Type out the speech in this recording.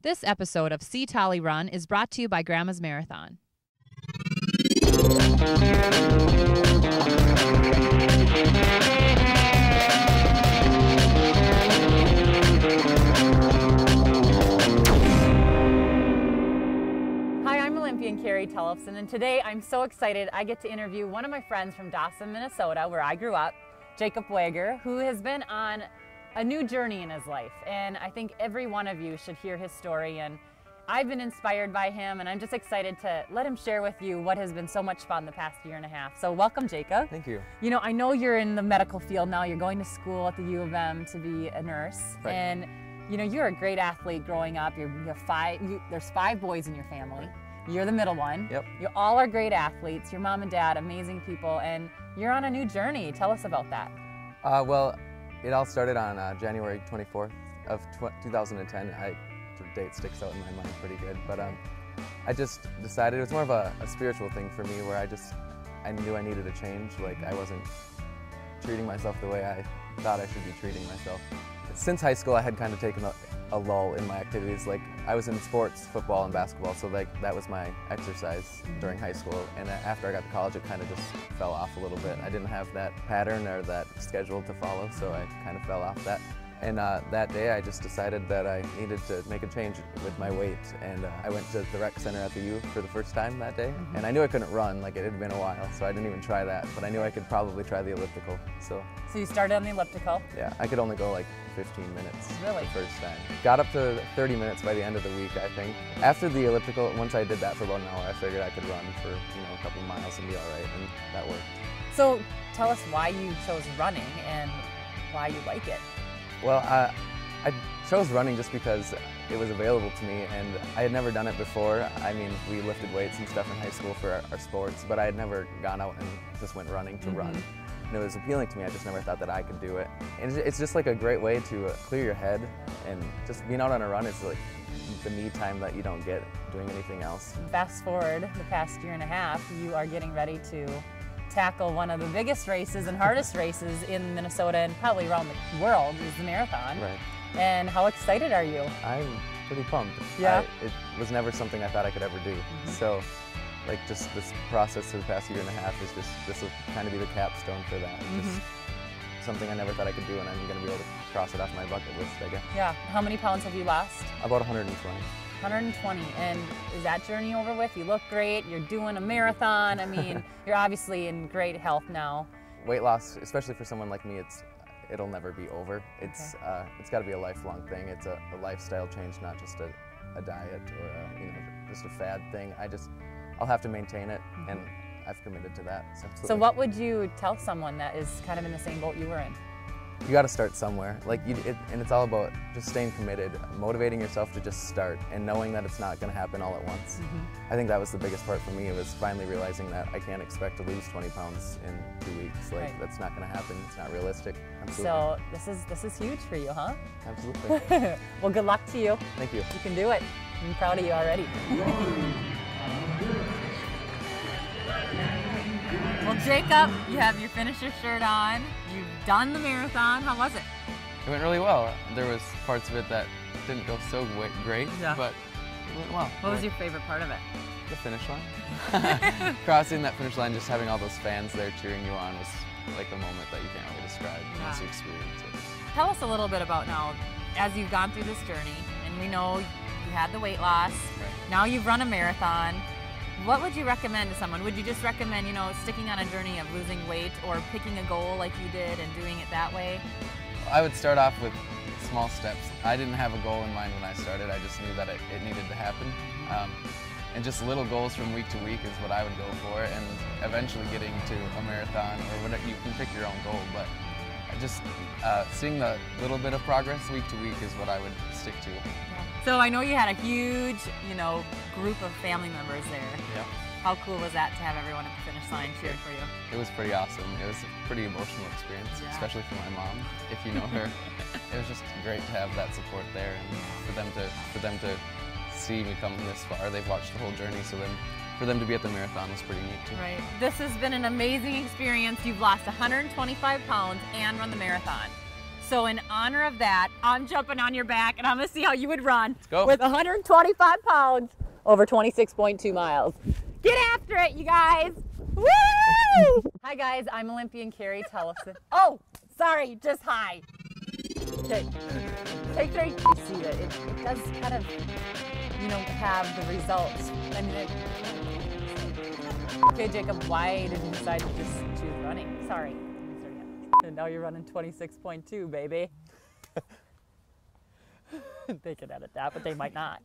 This episode of See Tolle Run is brought to you by Grandma's Marathon. Hi, I'm Olympian Carrie Tollefson, and today I'm so excited I get to interview one of my friends from Dawson, Minnesota, where I grew up, Jacob Wager, who has been on a new journey in his life, and I think every one of you should hear his story. And I've been inspired by him, and I'm just excited to let him share with you what has been so much fun the past year and a half. So welcome, Jacob. Thank you. You know, I know you're in the medical field now. You're going to school at the U of M to be a nurse, right. And you know, you're a great athlete growing up. There's 5 boys in your family. You're the middle one. Yep. You all are great athletes. Your mom and dad, amazing people, and you're on a new journey. Tell us about that. Well, it all started on January 24th of 2010. The date sticks out in my mind pretty good, but I just decided it was more of a spiritual thing for me, where I knew I needed a change. Like, I wasn't treating myself the way I thought I should be treating myself. Since high school, I had kind of taken a lull in my activities. Like, I was in sports, football and basketball, so like that was my exercise during high school. And after I got to college, it kind of just fell off a little bit. I didn't have that pattern or that schedule to follow, so I kind of fell off that. And that day, I just decided that I needed to make a change with my weight. And I went to the rec center at the U for the first time that day. And I knew I couldn't run, like it had been a while, so I didn't even try that. But I knew I could probably try the elliptical. So you started on the elliptical? Yeah, I could only go like 15 minutes really? The first time. Got up to 30 minutes by the end of the week, I think. After the elliptical, once I did that for about an hour, I figured I could run for, a couple miles and be all right, and that worked. So tell us why you chose running and why you like it. Well, I chose running just because it was available to me, and I had never done it before. I mean, we lifted weights and stuff in high school for our sports, but I had never gone out and just went running to run. And it was appealing to me. I just never thought that I could do it. And it's just like a great way to clear your head, and just being out on a run is like the me time that you don't get doing anything else. Fast forward the past year and a half, you are getting ready to tackle one of the biggest races and hardest races in Minnesota and probably around the world, is the marathon. Right. And how excited are you? I'm pretty pumped. Yeah. It was never something I thought I could ever do. So, like, just this process for the past year and a half is this will kind of be the capstone for that. Just something I never thought I could do, and I'm going to be able to cross it off my bucket list, I guess. Yeah. How many pounds have you lost? About 120. 120, and is that journey over with? You look great, you're doing a marathon. I mean, you're obviously in great health now. Weight loss, especially for someone like me, it'll never be over. It's got to be a lifelong thing. It's a lifestyle change, not just a diet or just a fad thing. I'll have to maintain it, and I've committed to that. So what would you tell someone that is kind of in the same boat you were in? You got to start somewhere. And it's all about just staying committed, motivating yourself to just start, and knowing that it's not going to happen all at once. I think that was the biggest part for me. It was finally realizing that I can't expect to lose 20 pounds in 2 weeks. Like, that's not going to happen. It's not realistic. Absolutely. So this is huge for you, huh? Absolutely. Well, good luck to you. Thank you. You can do it. I'm proud of you already. Well, Jacob, you have your finisher shirt on. You've done the marathon. How was it? It went really well. There was parts of it that didn't go so great, but it went well. What was your favorite part of it? The finish line. Crossing that finish line, just having all those fans there cheering you on was like a moment that you can't really describe unless you experience it. Tell us a little bit about now, as you've gone through this journey, and we know you had the weight loss. Right. Now you've run a marathon. What would you recommend to someone? Would you just recommend, sticking on a journey of losing weight, or picking a goal like you did and doing it that way? I would start off with small steps. I didn't have a goal in mind when I started. I just knew that it needed to happen. And just little goals from week to week is what I would go for, and eventually getting to a marathon, or whatever. You can pick your own goal, but just seeing the little bit of progress week to week is what I would stick to. So I know you had a huge, group of family members there. Yep. How cool was that to have everyone at the finish line cheering for you? It was pretty awesome. It was a pretty emotional experience, especially for my mom, if you know her. It was just great to have that support there, and for them to see me come this far. They've watched the whole journey, so then for them to be at the marathon was pretty neat too. Right. This has been an amazing experience. You've lost 125 pounds and run the marathon. So in honor of that, I'm jumping on your back and I'm gonna see how you would run. Let's go. With 125 pounds over 26.2 miles. Get after it, you guys. Woo! Hi guys, I'm Olympian Carrie Tollefson. Oh, sorry, just hi. Okay, take 3. You see that it does kind of, you know, have the results. I mean, okay, Jacob, why did you decide to just choose running? Sorry. And now you're running 26.2, baby. They could edit that, but they might not.